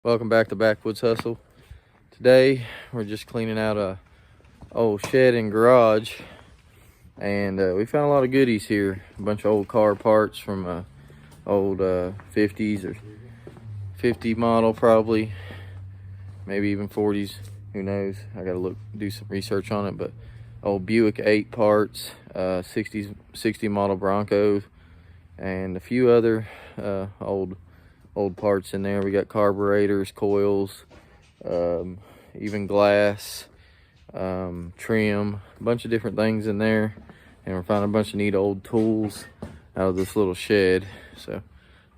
Welcome back to Backwoods Hustle. Today we're just cleaning out a old shed and garage, and we found a lot of goodies here. A bunch of old car parts from old 50s or 50 model, probably, maybe even 40s. Who knows? I gotta do some research on it. But old Buick 8 parts, 60 model Broncos, and a few other old parts in there. We got carburetors, coils, even glass, trim, a bunch of different things in there. And we're finding a bunch of neat old tools out of this little shed. So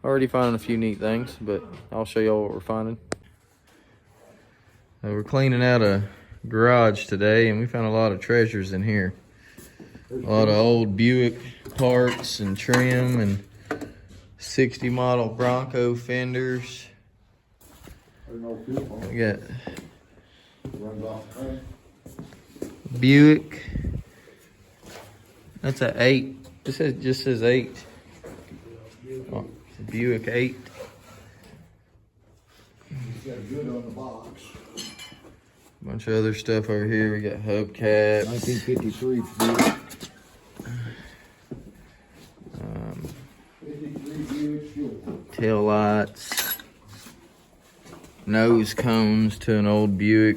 already finding a few neat things, but I'll show y'all what we're finding. We're cleaning out a garage today, and we found a lot of treasures in here. A lot of old Buick parts and trim, and 60 model Bronco fenders. We got Buick. That's an 8. This just says 8. Oh, it's a Buick 8. Got good on the box. Bunch of other stuff over here. We got hubcaps. 1953 Buick. Tail lights, nose cones to an old Buick.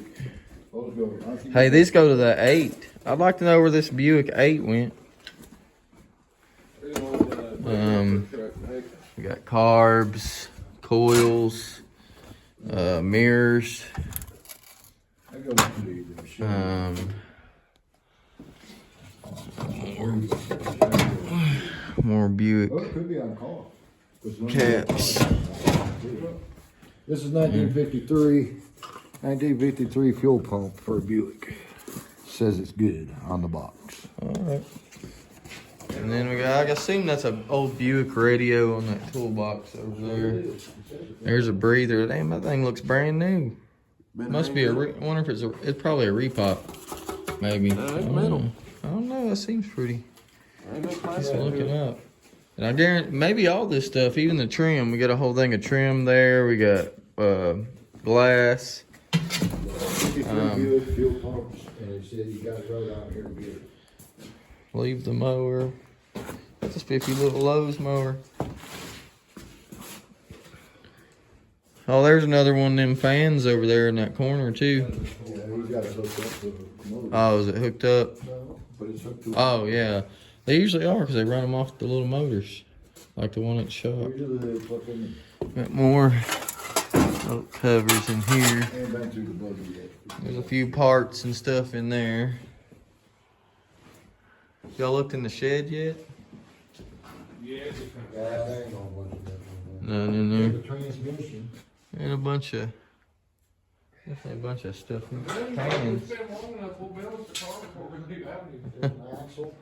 Hey, these go to the 8. I'd like to know where this Buick 8 went. We got carbs, coils, mirrors. More Buick caps. This is 1953 fuel pump for a Buick. Says it's good on the box. All right. And then we got, I assume that's an old Buick radio on that toolbox over there. There's a breather. Damn, that thing looks brand new. Must be I wonder if it's probably a repop. Maybe. I don't know. That seems pretty. Just looking up. And I guarantee maybe all this stuff, even the trim. We got a whole thing of trim there. We got glass. Fuel pumps, and it said you got it right out here to get it. Leave the mower. That's a 50 little Lowe's mower. Oh, there's another one of them fans over there in that corner too. Yeah, he's got it hooked up to the motor. Oh, is it hooked up? No, but it's hooked to Oh, yeah. They usually are because they run them off the little motors, like the one at the shop. Usually they fucking Got more covers in here. ain't been through the buggy yet. There's a few parts and stuff in there. Y'all looked in the shed yet? Yeah, there ain't no bunch of that. None in there. The transmission. And a bunch of, definitely a bunch of stuff in cans. Axle.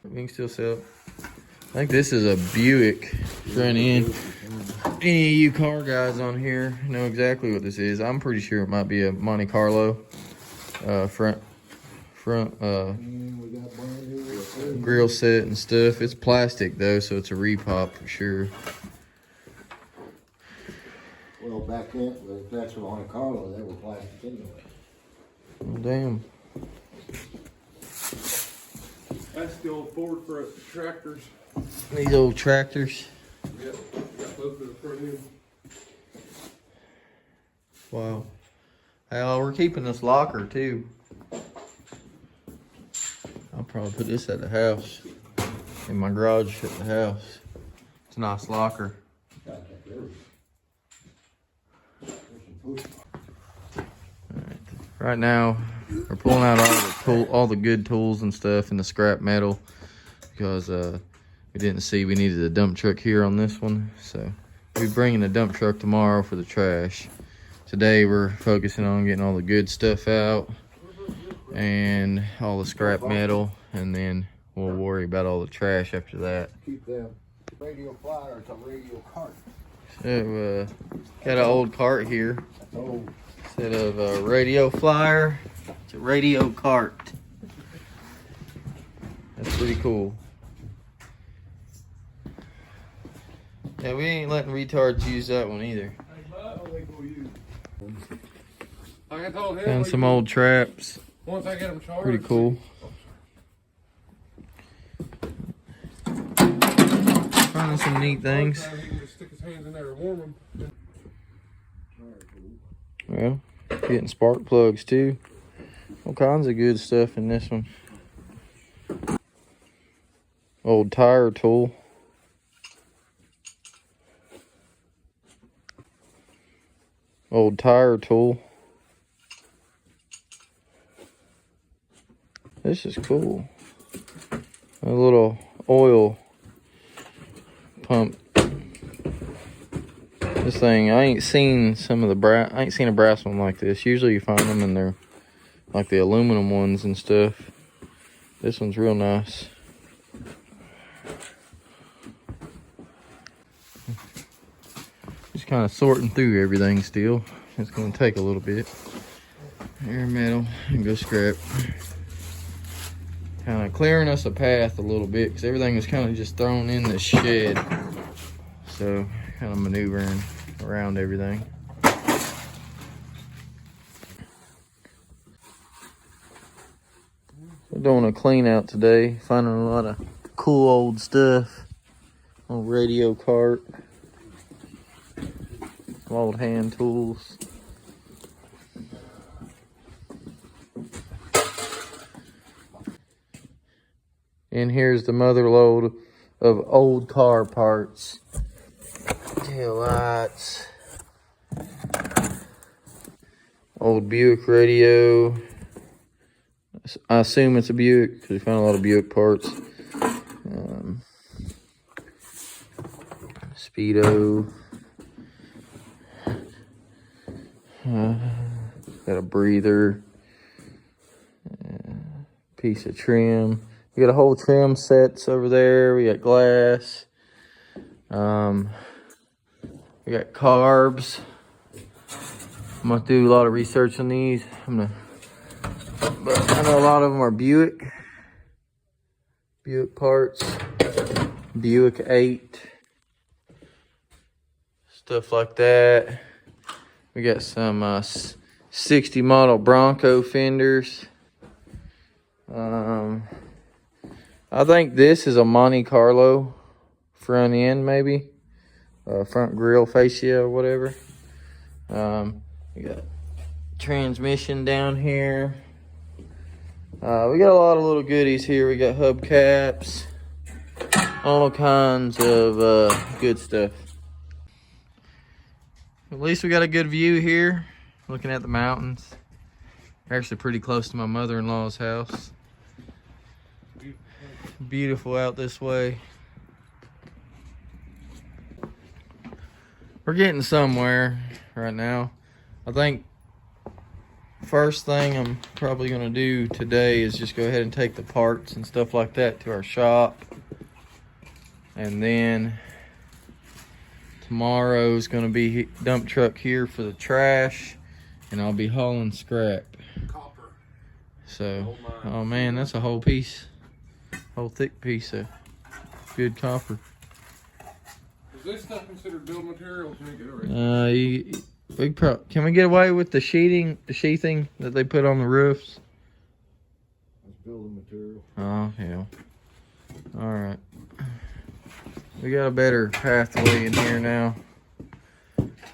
We can still sell. I think this is a Buick front end. Any of you car guys on here know exactly what this is. I'm pretty sure it might be a Monte Carlo front grill set and stuff. It's plastic though, so it's a repop for sure. Well, back then, if that's what Monte Carlo, they were plastic anyway. Oh, damn. That's the old Ford for tractors. These old tractors. Yep, got both of the front end. Wow. Hey, we're keeping this locker too. I'll probably put this at the house. In my garage at the house. It's a nice locker. Right now, we're pulling out all the good tools and stuff and the scrap metal because we didn't see we needed a dump truck here on this one. So we'll be bringing a dump truck tomorrow for the trash. Today we're focusing on getting all the good stuff out and all the scrap metal, and then we'll worry about all the trash after that. Keep them radio flyer, it's a radio cart. So got an old cart here. Oh. Instead of a radio flyer, it's a radio cart. That's pretty cool. Yeah, we ain't letting retards use that one either. Like I told him, Found some old traps. once I get them charged. Pretty cool. Finding some neat things. He can just stick his hands in there and warm them. Well, getting spark plugs too. All kinds of good stuff in this one. Old tire tool. Old tire tool. This is cool. A little oil pump. This thing, I ain't seen some of the brass. I ain't seen a brass one like this. Usually you find them in their, like the aluminum ones and stuff. This one's real nice. Just kind of sorting through everything still. It's going to take a little bit. Air metal and go scrap. Kind of clearing us a path a little bit because everything was kind of just thrown in the shed. So kind of maneuvering around everything. We're doing a clean out today, finding a lot of cool old stuff. Old radio cart, some old hand tools. And here's the mother load of old car parts. Tail lights. Old Buick radio. I assume it's a Buick because we found a lot of Buick parts. Speedo. Got a breather. Piece of trim. We got a whole trim sets over there. We got glass. We got carbs. I'm gonna do a lot of research on these. But I know a lot of them are Buick parts, Buick 8, stuff like that. We got some 60 model Bronco fenders. I think this is a Monte Carlo front end, maybe. Front grille fascia or whatever. We got transmission down here. We got a lot of little goodies here. We got hubcaps. All kinds of good stuff. At least we got a good view here. Looking at the mountains. We're actually pretty close to my mother-in-law's house. Beautiful out this way. We're getting somewhere right now. I think first thing I'm probably going to do today is just go ahead and take the parts and stuff like that to our shop. And then tomorrow's going to be dump truck here for the trash. And I'll be hauling scrap. Copper. So, oh man, that's a whole piece. Whole thick piece of good copper. Is this stuff considered building material? Can we get it right? Can we get away with the sheathing that they put on the roofs? That's building material. Oh, yeah. All right. We got a better pathway in here now.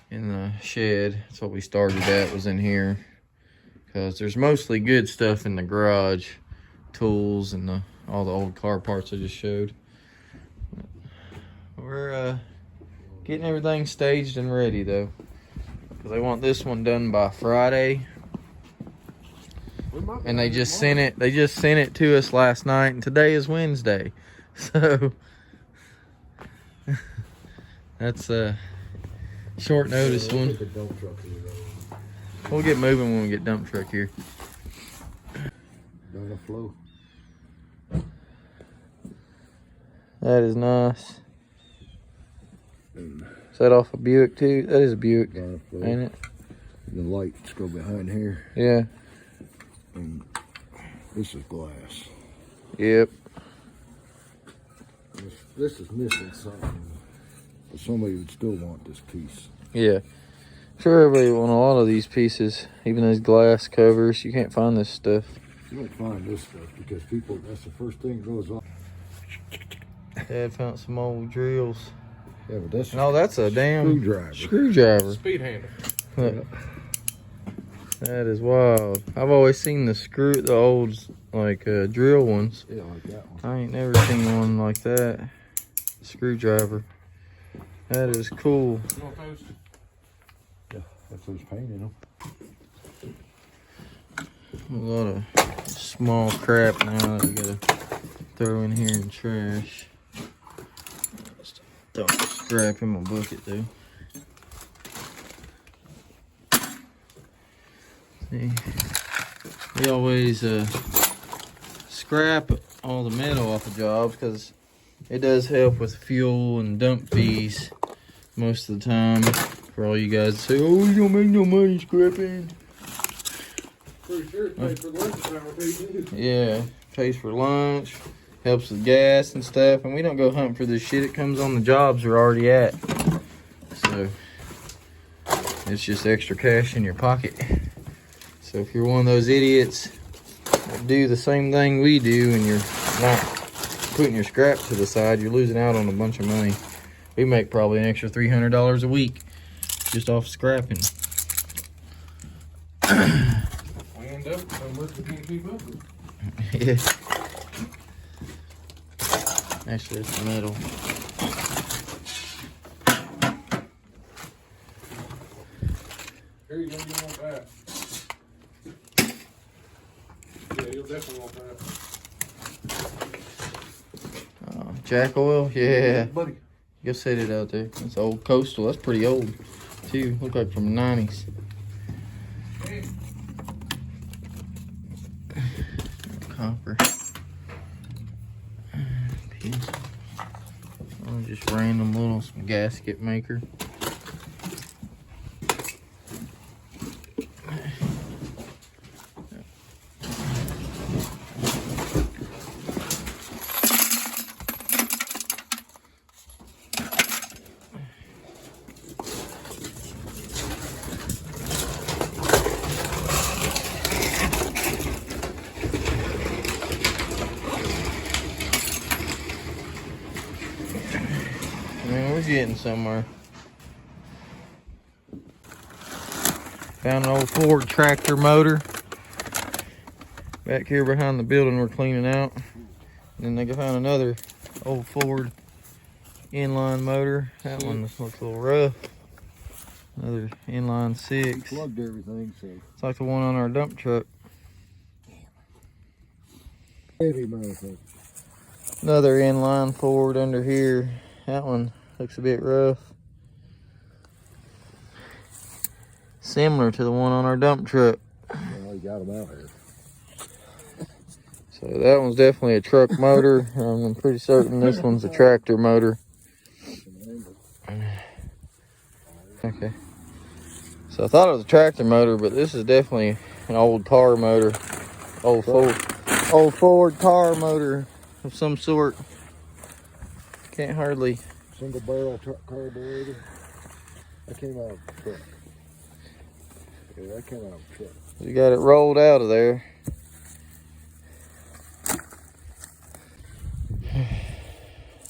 In the shed. That's what we started at, was in here. Because there's mostly good stuff in the garage. Tools and all the old car parts I just showed. We're getting everything staged and ready though. Because they want this one done by Friday. And they just sent it to us last night, and today is Wednesday. So that's a short notice one. We'll get moving when we get dump truck here. Data flow. That is nice. Is that off a Buick too? That is a Buick, ain't it? The lights go behind here. Yeah. And this is glass. Yep. This is missing something. But somebody would still want this piece. Yeah. Sure, everybody want a lot of these pieces, even those glass covers. You can't find this stuff. You don't find this stuff because people, that's the first thing that goes off. Dad found some old drills. Yeah, but that's No, that's a damn screwdriver. screwdriver. Speed handle. Look. That is wild. I've always seen the old like drill ones. Yeah, like that one. I ain't never seen one like that. Screwdriver. That is cool. You want those? Yeah, that's who's painting them. A lot of small crap now that we gotta throw in here in trash. Don't scrap in my bucket though. See, we always scrap all the metal off of jobs because it does help with fuel and dump fees most of the time. For all you guys that say, oh, you don't make no money scrapping. Pretty sure it pays for lunch hour too. Yeah, pays for lunch, helps with gas and stuff. And we don't go hunting for this shit. It comes on the jobs we're already at. So it's just extra cash in your pocket. So if you're one of those idiots that do the same thing we do and you're not putting your scrap to the side, you're losing out on a bunch of money. We make probably an extra $300 a week just off scrapping. We end up so much we can't keep up with it. Yeah. Actually, it's metal. Here you go, you want that. Yeah, you'll definitely want that. Jack oil, yeah. Buddy. Go set it out there. That's old coastal. That's pretty old too. Look like from the 90s. Copper. Piece. Oh, just random little some gasket maker. Man, we're getting somewhere. Found an old Ford tractor motor back here behind the building we're cleaning out. And then they found another old Ford inline motor. That one looks a little rough. Another inline 6. Plugged everything, so. It's like the one on our dump truck. Heavy motherfucker. Another inline Ford under here. That one looks a bit rough. Similar to the one on our dump truck. Well, you got them out here. So that one's definitely a truck motor. I'm pretty certain this one's a tractor motor. Okay. So I thought it was a tractor motor, but this is definitely an old car motor. Old Ford car motor of some sort. Can't hardly. Single barrel truck carburetor. That came out of the truck. Yeah, that came out of the truck. We got it rolled out of there.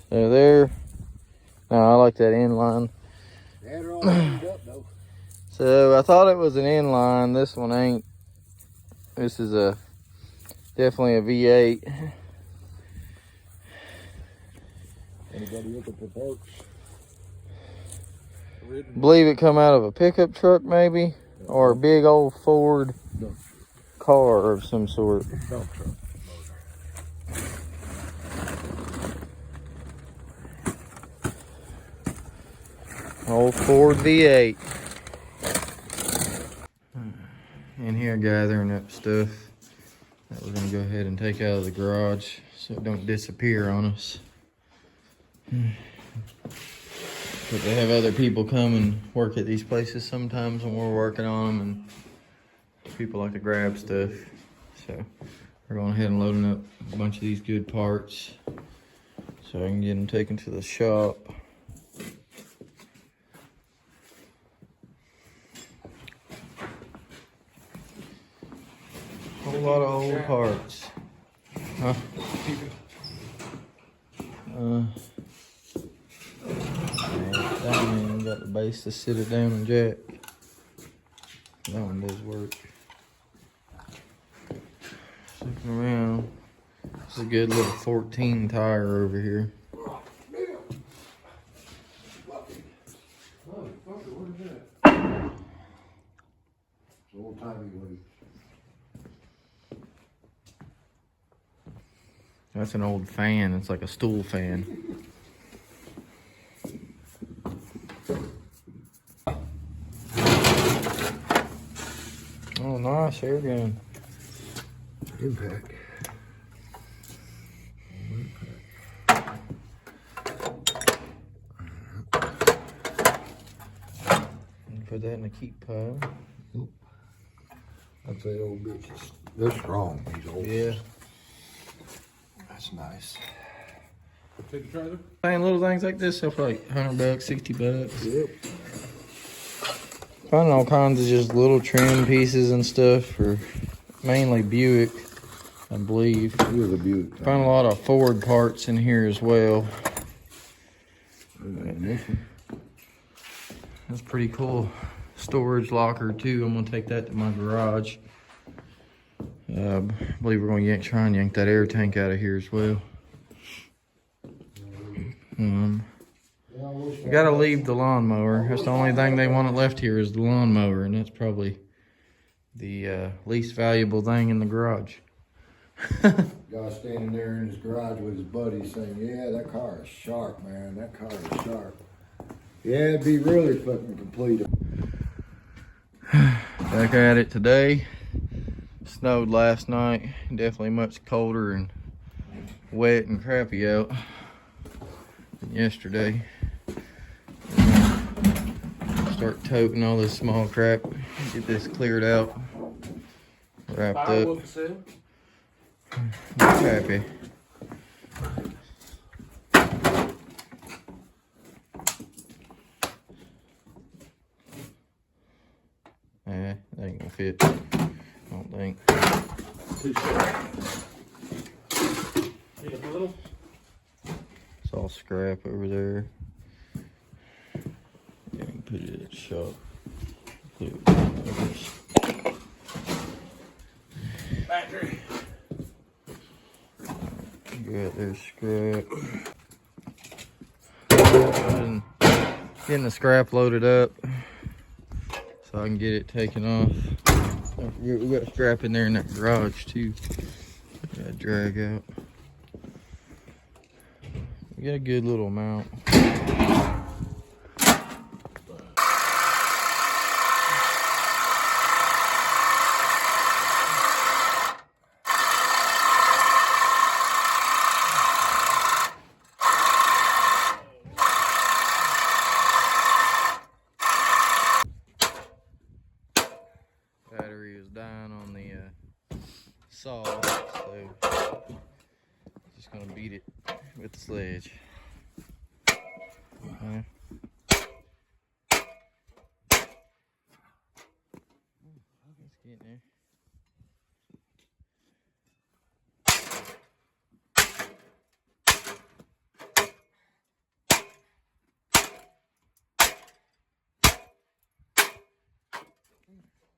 So there. No, I like that inline. They had her all cleaned up though. So I thought it was an inline. This one ain't. This is definitely a V8. Anybody looking for parts? Believe it come out of a pickup truck maybe, or a big old Ford car of some sort. Dump truck. Old Ford V8. In here gathering up stuff that we're gonna go ahead and take out of the garage so it don't disappear on us. But they have other people come and work at these places sometimes when we're working on them, and people like to grab stuff. So we're going ahead and loading up a bunch of these good parts so I can get them taken to the shop. whole lot of old parts. Huh? That one got the base to sit it down and jack. That one does work. Looking around. It's a good little 14 tire over here. Old timey one. That's an old fan. It's like a stool fan. Oh, nice air gun. Impact. Put that in the keep pile. I'd say old bitches. They're strong, these old. Yeah. That's nice. Take the trailer. Buying little things like this sell for like $100, $60. Yep. Finding all kinds of just little trim pieces and stuff for mainly Buick, I believe. Here's a Buick. Found a lot of Ford parts in here as well. That's pretty cool. Storage locker too. I'm gonna take that to my garage. I believe we're gonna try and yank that air tank out of here as well. We gotta leave the lawnmower. That's the only thing they want left here is the lawnmower, and that's probably the least valuable thing in the garage. Guy standing there in his garage with his buddy saying, "Yeah, that car is sharp, man. That car is sharp." Yeah, it'd be really fucking complete. Back at it today. Snowed last night. Definitely much colder and wet and crappy out than yesterday. Start toting all this small crap. Get this cleared out. Wrapped up. I'm happy. Yeah, that ain't gonna fit. I don't think. It's all scrap over there. Yeah, you can put it at the shop. Put it Battery. Good, there's scrap. Getting the scrap loaded up so I can get it taken off. Don't forget, we got scrap in there in that garage too. Gotta drag out. We got a good little amount. Battery is dying on the saw, so just gonna beat it with the sledge. Let's get in there.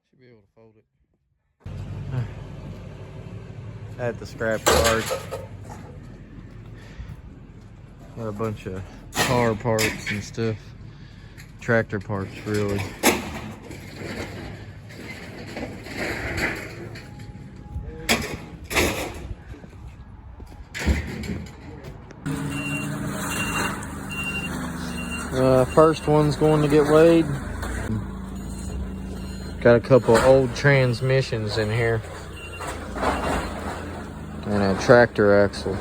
Should be able to fold it. At the scrap yard. Got a bunch of car parts and stuff. Tractor parts, really. First one's going to get weighed. Got a couple old transmissions in here. And a tractor axle.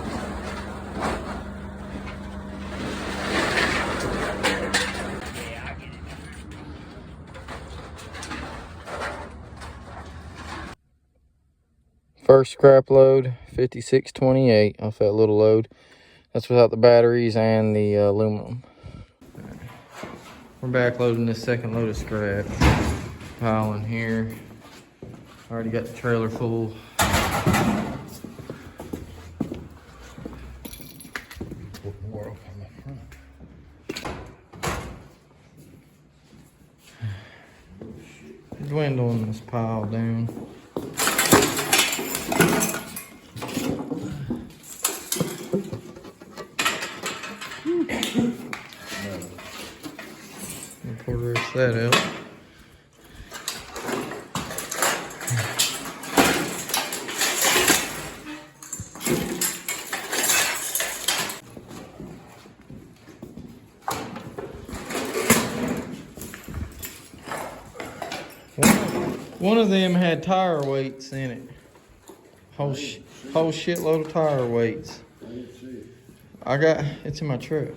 First scrap load, 5628 off that little load. That's without the batteries and the aluminum. We're back loading this second load of scrap. Pile in here. Already got the trailer full. Put more up on the front. Dwindling this pile down. Pour the rest of that out. One of them had tire weights in it. Whole shitload of tire weights. I didn't see it. It's in my truck.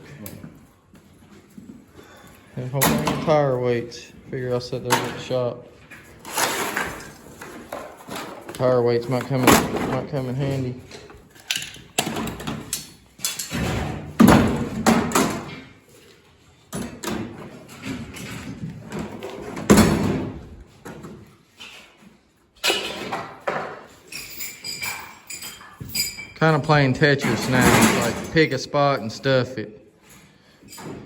A whole thing of tire weights. Figure I'll set those at the shop. Tire weights might come in handy. Kind of playing Tetris now, like pick a spot and stuff it.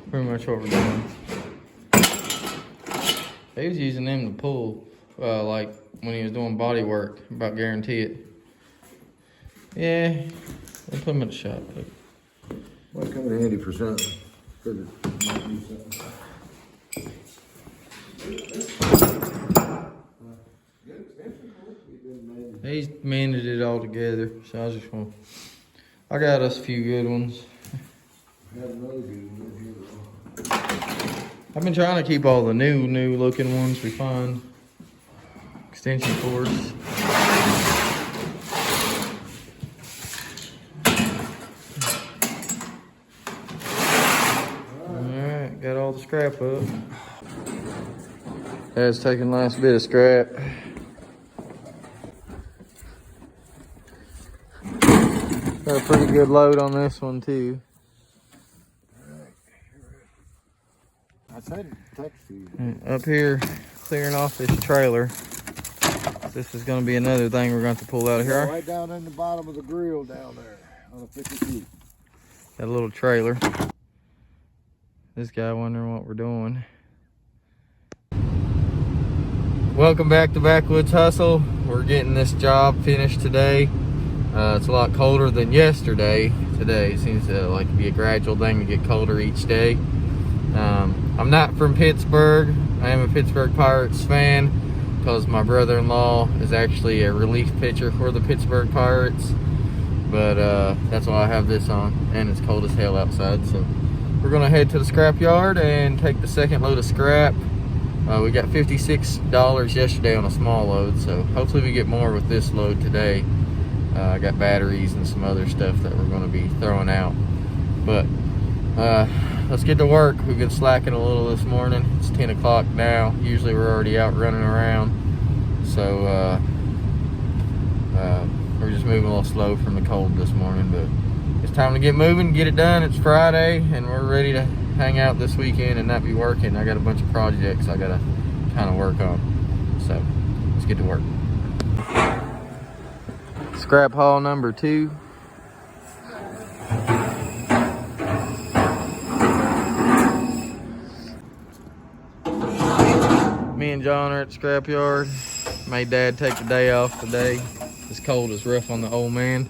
Pretty much what we're doing. He was using them to pull, like when he was doing body work, about guarantee it. Yeah, we'll put him in the shop. Might come in handy for something. Figured it might be something. He's mended it all together, so I got us a few good ones. Had another good one here. I've been trying to keep all the new looking ones we find. Extension cords. Alright, got all the scrap up. Dad's taking last bit of scrap. Got a pretty good load on this one too. I said it text you. Up here, clearing off this trailer. This is going to be another thing we're going to have to pull out of here. Right down in the bottom of the grill down there on a 50 feet. Got a little trailer. This guy wondering what we're doing. Welcome back to Backwoods Hustle. We're getting this job finished today. It's a lot colder than yesterday. Today seems to like be a gradual thing to get colder each day. I'm not from Pittsburgh. I am a Pittsburgh Pirates fan because my brother-in-law is actually a relief pitcher for the Pittsburgh Pirates. But that's why I have this on, and it's cold as hell outside. So we're gonna head to the scrap yard and take the second load of scrap. We got $56 yesterday on a small load, so hopefully we get more with this load today. I got batteries and some other stuff that we're gonna be throwing out. But let's get to work. We've been slacking a little this morning. It's 10 o'clock now. Usually we're already out running around. So we're just moving a little slow from the cold this morning, but it's time to get moving, get it done. It's Friday and we're ready to hang out this weekend and not be working. I got a bunch of projects I gotta kind of work on. So let's get to work. Scrap haul number 2. Me and John are at the scrap yard. Made Dad take the day off today. This cold is rough on the old man.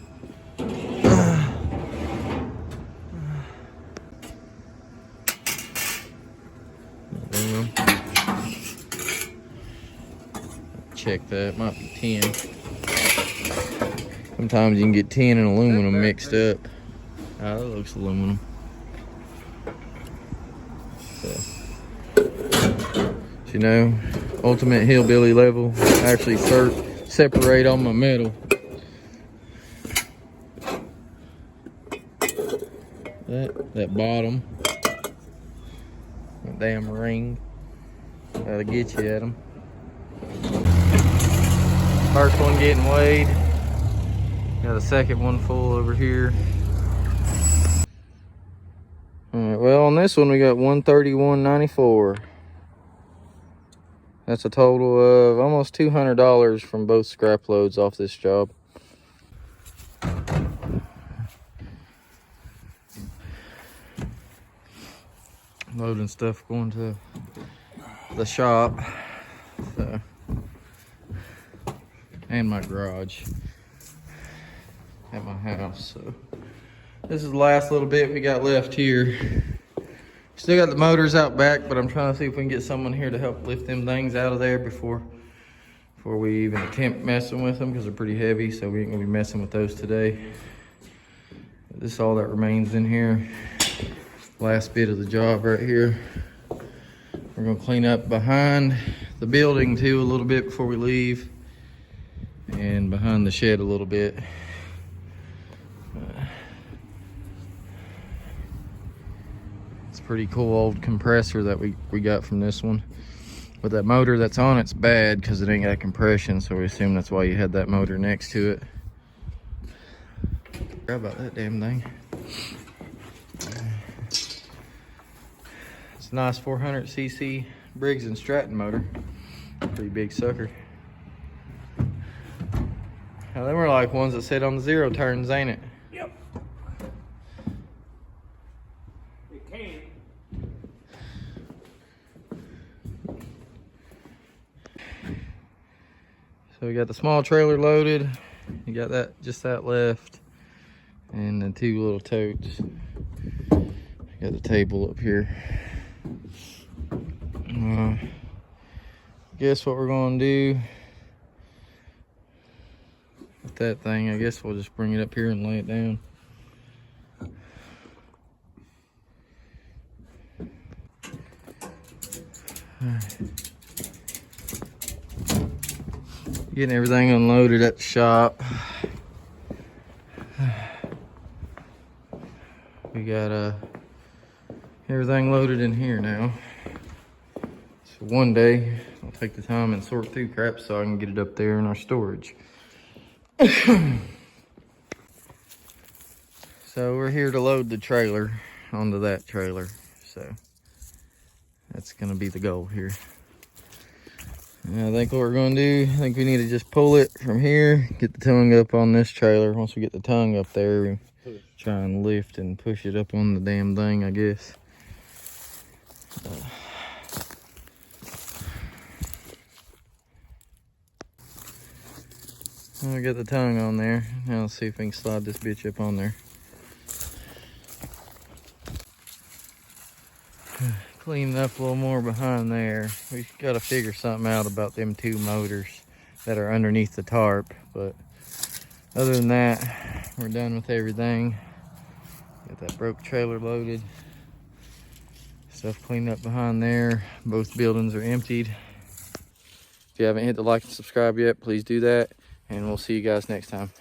Check that, might be tin. Sometimes you can get tin and aluminum mixed up. Ah, that looks aluminum. So, you know, ultimate hillbilly level. Actually separate all my metal. That bottom. That damn ring. That'll get you at them. First one getting weighed. Got a second one full over here. Alright, well on this one we got 131.94. That's a total of almost $200 from both scrap loads off this job. Loading stuff going to the shop, so, and my garage at my house. So this is the last little bit we got left here. Still got the motors out back, but I'm trying to see if we can get someone here to help lift them things out of there before we even attempt messing with them, because they're pretty heavy, so we ain't gonna be messing with those today. This is all that remains in here. Last bit of the job right here. We're gonna clean up behind the building too a little bit before we leave, and behind the shed a little bit. It's a pretty cool old compressor that we got from this one. But that motor that's on it's bad because it ain't got compression, so we assume that's why you had that motor next to it. Forgot about that damn thing. It's a nice 400cc Briggs & Stratton motor. Pretty big sucker. Now, them are like ones that sit on the zero turns, ain't it? Yep. It can. So we got the small trailer loaded. You got that, just that left. And the two little totes. Got the table up here. Guess what we're gonna do with that thing, I guess we'll just bring it up here and lay it down. Getting everything unloaded at the shop. We got everything loaded in here now. So one day I'll take the time and sort through crap so I can get it up there in our storage. So we're here to load the trailer onto that trailer. So that's gonna be the goal here. And I think what we're gonna do, I think we need to just pull it from here, get the tongue up on this trailer. Once we get the tongue up there, we try and lift and push it up on the damn thing, I guess. I got the tongue on there. Now let's see if we can slide this bitch up on there. Clean up a little more behind there. We got to figure something out about them two motors that are underneath the tarp. But other than that, we're done with everything. Got that broke trailer loaded. Stuff cleaned up behind there. Both buildings are emptied. If you haven't hit the like and subscribe yet, please do that. And we'll see you guys next time.